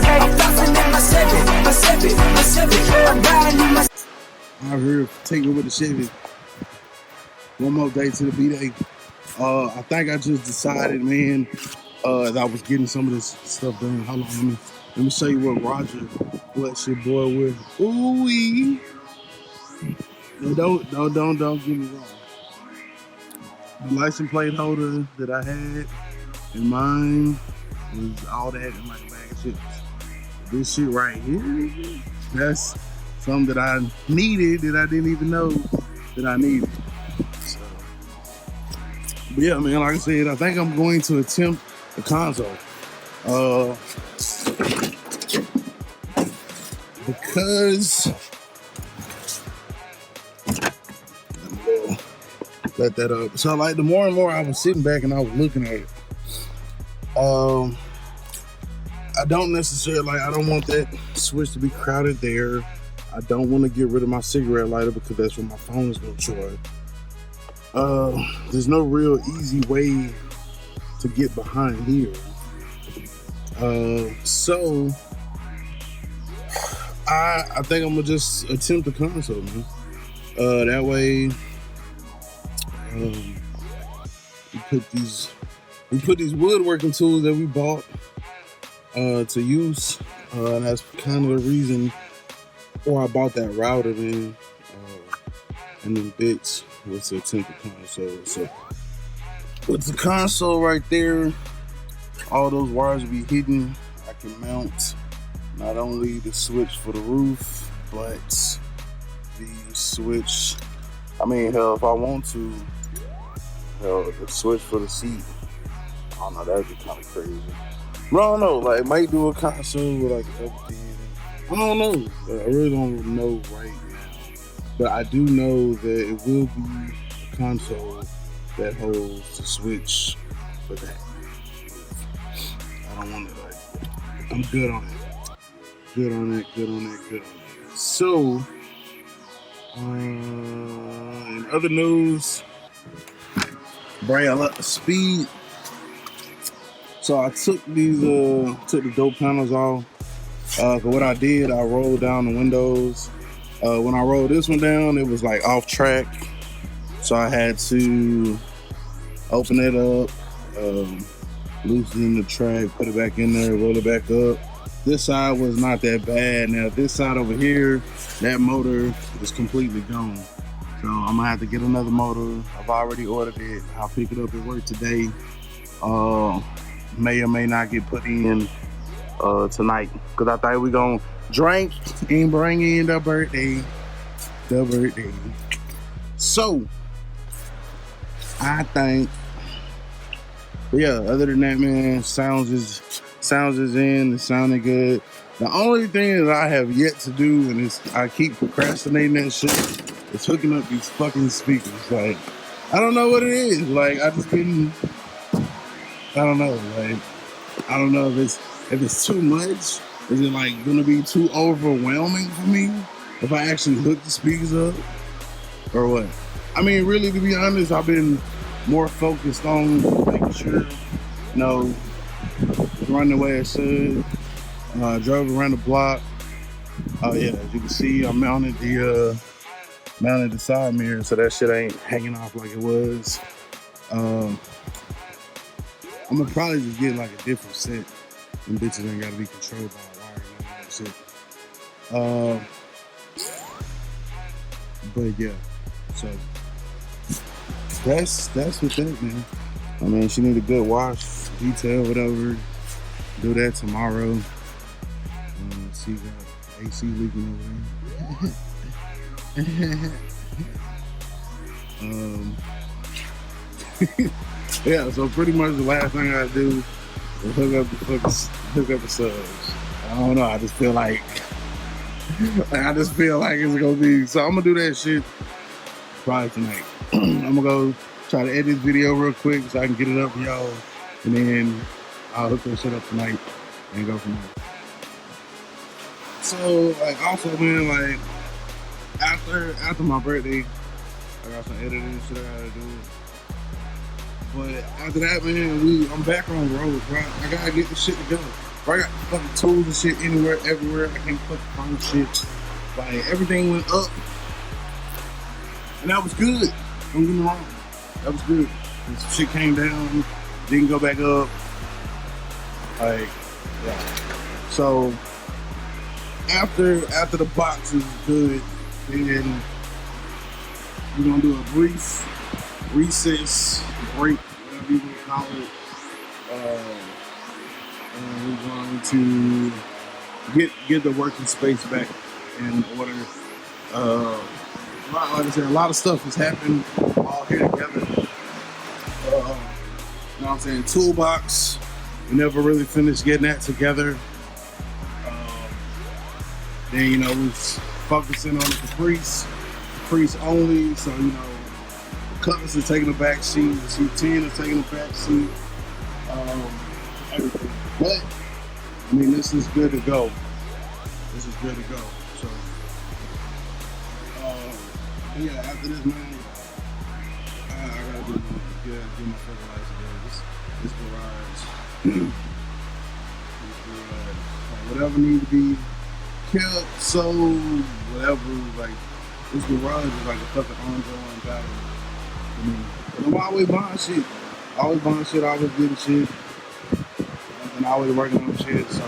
I'm flossing in my Chevy. I'm riding in my. I'm here, take me with the Chevy. One more day to the B-Day. I think I just decided, man, as I was getting some of this stuff done. Hold on, let me show you what Roger bless your boy with. Ooh-wee. Don't get me wrong. The license plate holder that I had in mine was all that in like a bag of chips. This shit right here, that's something that I needed that I didn't even know that I needed. So, but yeah, man, like I said, I think I'm going to attempt the console. Because let that up. So like the more and more I was sitting back and I was looking at it, I don't necessarily I don't want that switch to be crowded there. I don't want to get rid of my cigarette lighter because that's what my phone is going to charge. There's no real easy way to get behind here. So I think I'm gonna just attempt the console, man. That way, we put these woodworking tools that we bought to use, and that's kind of the reason why I bought that router, man, and then bits was to attempt the console. So with the console right there, all those wires will be hidden. I can mount not only the switch for the roof, but the switch, hell, if I want to, hell, the switch for the seat. I don't know, that'd be kind of crazy. But I don't know, like, might do a console with like a double thing. I don't know. I really don't know right now. But I do know that it will be a console that holds the switch for that. I don't want to, like, I'm good on it. Good on that. So, in other news, bring up the speed. So I took these, took the door panels off. What I did, I rolled down the windows. When I rolled this one down, it was like off track. So I had to open it up, loosen the track, put it back in there, roll it back up. This side was not that bad. Now this side over here, that motor is completely gone. So I'm gonna have to get another motor. I've already ordered it. I'll pick it up at work today. May or may not get put in tonight, because I thought we gonna drink and bring in the birthday. So I think, but yeah, other than that, man, sounds is in, it's sounding good. The only thing that I have yet to do, and I keep procrastinating that shit, is hooking up these fucking speakers. Like, I don't know what it is. Like, I don't know. Like, I don't know if it's too much. Is it like gonna be too overwhelming for me if I actually hook the speakers up, or what? Really, to be honest, I've been more focused on making sure, run the way it should. Drove around the block. Oh yeah, as you can see, I mounted the side mirror, so that shit ain't hanging off like it was. I'm gonna probably just get like a different set. Them bitches ain't gotta be controlled by a wire and all that shit. But yeah, so that's with that, man. She need a good wash, detail, whatever. Do that tomorrow. See, got AC leaking over there. Yeah, so pretty much the last thing I do is hook up the subs. I don't know, I just feel like it's gonna be, so I'm gonna do that shit probably tonight. I'm gonna go try to edit this video real quick so I can get it up for y'all, and then I'll hook that shit up tonight and go from there. So, like, also, man, like, after my birthday, I got some editing shit I gotta do. But after that, man, I'm back on the road, bro. I gotta get the shit together. Bro, I got fucking tools and shit anywhere, everywhere. I can't fucking find shit. Like, everything went up. And that was good. Don't get me wrong. That was good. And some shit came down, didn't go back up. Like, yeah. So, after the box is good, then we're gonna do a brief recess, break, whatever you want to call it. And we're going to get the working space back in order. Like I said, a lot of stuff has happened all here together. You know what I'm saying? Toolbox, we never really finished getting that together. Then, you know, we was focusing on the Caprice only. So, you know, the Cutlass is taking the back seat, the C10 is taking the back seat, everything. But, I mean, this is good to go. This is good to go. So, yeah, after this, man, I gotta do my fertilizer there. This garage. Whatever needs to be kept, sold, whatever, like, this garage is like a fucking ongoing battle for me. But I'm always buying shit. Always getting shit. And always working on shit, so